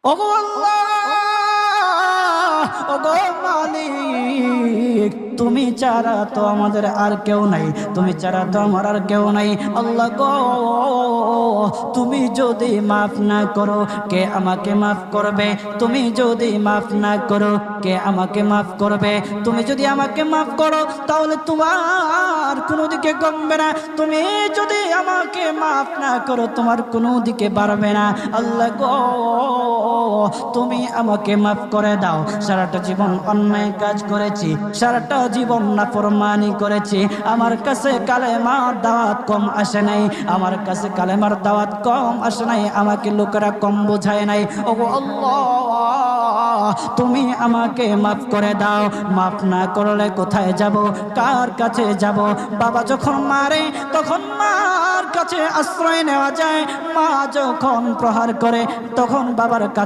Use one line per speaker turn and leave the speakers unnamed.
ওগো আল্লাহ, ওগো মালিক, তুমি ছাড়া তো আমাদের আর কেউ নাই, তুমি ছাড়া তো আমার আর কেউ নাই। আল্লাহ গো, তুমি যদি মাফ না করো কে আমাকে মাফ করবে? তুমি যদি মাফ না করো কে আমাকে মাফ করবে? তুমি যদি আমাকে মাফ করো তাহলে তোমার কোনো দিকে কমবে না, তুমি যদি আমাকে মাফ না করো তোমার কোনো দিকে বাড়বে না। আল্লাহ গো, তুমি আমাকে মাফ করে দাও। সারাটা জীবন অন্যায় কাজ করেছি, সারাটা জীবন নাফরমানি করেছি, আমার কাছে কালেমার দাওয়াত কম আসে নাই, আমার কাছে কালেমার দাওয়াত কম আসে নাই, আমাকে লোকেরা কম বোঝায় নাই। ওগো আল্লাহ, তুমি আমাকে মাফ করে দাও। মাফ না করলে কোথায় যাব, কার কাছে যাব? বাবা যখন মারে তখন মার কাছে আশ্রয় নেওয়া যায়, মা যখন প্রহার করে তখন বাবার কাছে